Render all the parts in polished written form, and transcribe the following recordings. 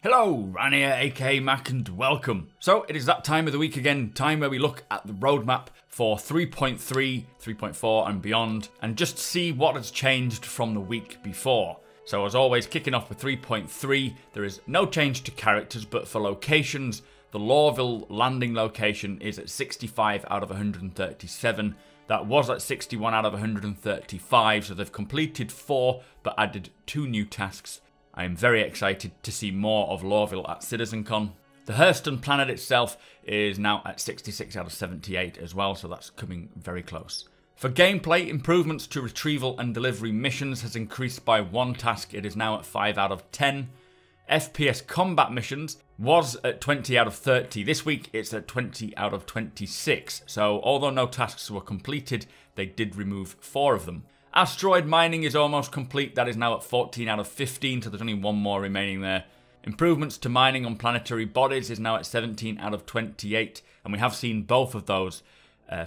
Hello, Ryan here, aka Mac, and welcome. So, it is that time of the week again, time where we look at the roadmap for 3.3, 3.4 and beyond, and just see what has changed from the week before. So as always, kicking off with 3.3, there is no change to characters, but for locations, the Lorville landing location is at 65 out of 137. That was at 61 out of 135, so they've completed 4, but added 2 new tasks. I am very excited to see more of Lorville at CitizenCon. The Hurston planet itself is now at 66 out of 78 as well, so that's coming very close. For gameplay, improvements to retrieval and delivery missions has increased by 1 task. It is now at 5 out of 10. FPS combat missions was at 20 out of 30. This week it's at 20 out of 26. So although no tasks were completed, they did remove 4 of them. Asteroid mining is almost complete. That is now at 14 out of 15, so there's only 1 more remaining there. Improvements to mining on planetary bodies is now at 17 out of 28, and we have seen both of those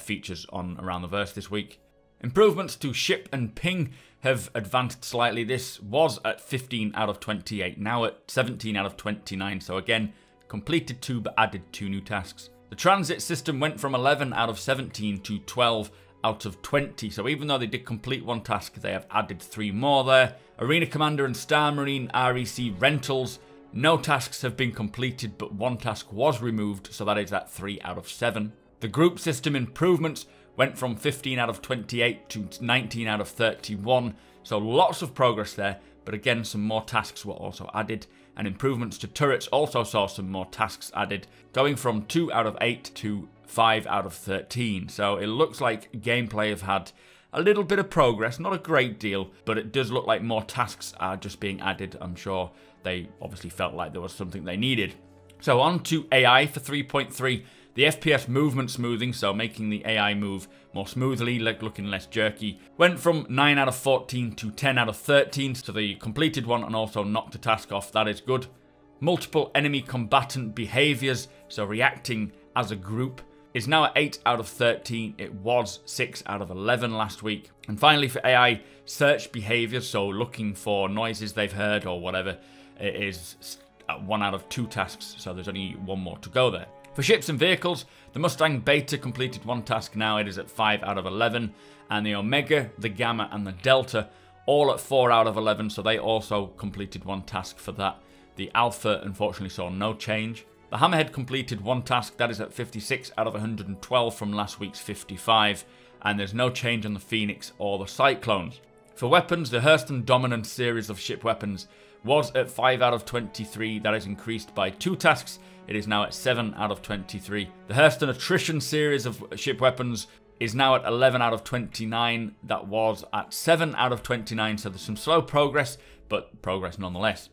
features on Around the Verse this week. Improvements to ship and ping have advanced slightly. This was at 15 out of 28, now at 17 out of 29, so again, completed 2 but added 2 new tasks. The transit system went from 11 out of 17 to 12 out of 20, so even though they did complete 1 task, they have added 3 more there. Arena Commander and Star Marine REC rentals, no tasks have been completed, but 1 task was removed, so that is at 3 out of 7. The group system improvements went from 15 out of 28 to 19 out of 31, so lots of progress there, but again some more tasks were also added, and improvements to turrets also saw some more tasks added, going from 2 out of 8 to 5 out of 13. So it looks like gameplay have had a little bit of progress, not a great deal, but it does look like more tasks are just being added. I'm sure they obviously felt like there was something they needed. So on to AI for 3.3. The FPS movement smoothing, so making the AI move more smoothly, looking less jerky, went from 9 out of 14 to 10 out of 13, so they completed 1 and also knocked a task off. That is good. Multiple enemy combatant behaviors, so reacting as a group, is now at 8 out of 13. It was 6 out of 11 last week. And finally for AI search behaviors, so looking for noises they've heard or whatever, it is at 1 out of 2 tasks, so there's only 1 more to go there. For ships and vehicles, the Mustang Beta completed 1 task now, it is at 5 out of 11, and the Omega, the Gamma and the Delta all at 4 out of 11, so they also completed 1 task for that. The Alpha unfortunately saw no change. The Hammerhead completed 1 task, that is at 56 out of 112 from last week's 55, and there's no change on the Phoenix or the Cyclones. For weapons, the Hurston Dominance series of ship weapons was at 5 out of 23, that is increased by 2 tasks, it is now at 7 out of 23. The Hurston Attrition series of ship weapons is now at 11 out of 29, that was at 7 out of 29, so there's some slow progress, but progress nonetheless.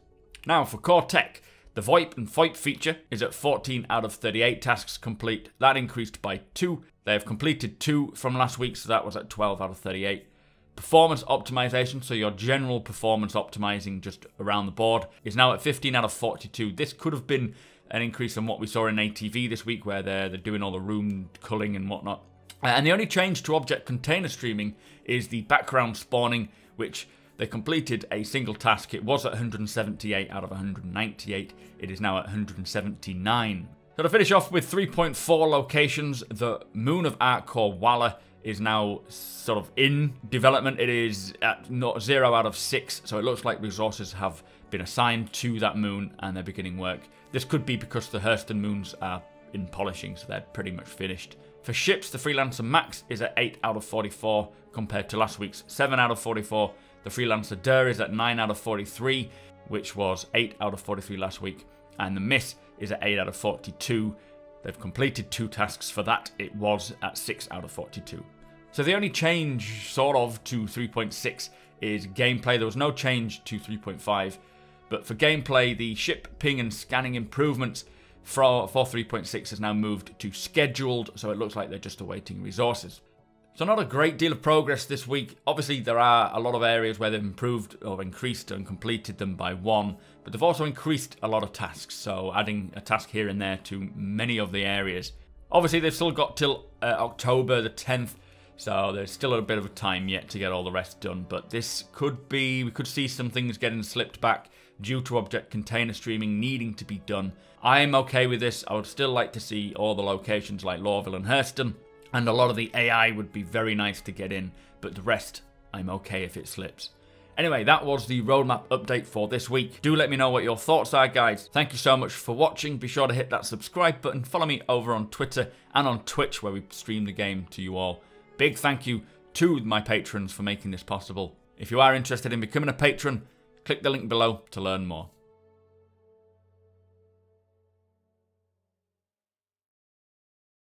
Now for core tech, the VoIP and FOIP feature is at 14 out of 38 tasks complete. That increased by 2. They have completed 2 from last week, so that was at 12 out of 38. Performance optimization, so your general performance optimizing just around the board, is now at 15 out of 42. This could have been an increase on what we saw in ATV this week, where they're doing all the room culling and whatnot. And the only change to object container streaming is the background spawning, which they completed a single task. It was at 178 out of 198. It is now at 179. So to finish off with 3.4 locations, the Moon of Artcore Walla is now sort of in development. It is at 0 out of 6, so it looks like resources have been assigned to that moon and they're beginning work. This could be because the Hurston moons are in polishing, so they're pretty much finished. For ships, the Freelancer Max is at 8 out of 44 compared to last week's 7 out of 44. The Freelancer Der is at 9 out of 43, which was 8 out of 43 last week. And the Miss is at 8 out of 42. They've completed 2 tasks for that. It was at 6 out of 42. So the only change, sort of, to 3.6 is gameplay. There was no change to 3.5. But for gameplay, the ship ping and scanning improvements for 3.6 has now moved to scheduled. So it looks like they're just awaiting resources. So not a great deal of progress this week. Obviously, there are a lot of areas where they've improved or increased and completed them by 1, but they've also increased a lot of tasks, so adding a task here and there to many of the areas. Obviously, they've still got till October the 10th, so there's still a bit of a time yet to get all the rest done, but this could be, we could see some things getting slipped back due to object container streaming needing to be done. I'm okay with this. I would still like to see all the locations like Lorville and Hurston, and a lot of the AI would be very nice to get in, but the rest, I'm okay if it slips. Anyway, that was the roadmap update for this week. Do let me know what your thoughts are, guys. Thank you so much for watching. Be sure to hit that subscribe button. Follow me over on Twitter and on Twitch, where we stream the game to you all. Big thank you to my patrons for making this possible. If you are interested in becoming a patron, click the link below to learn more.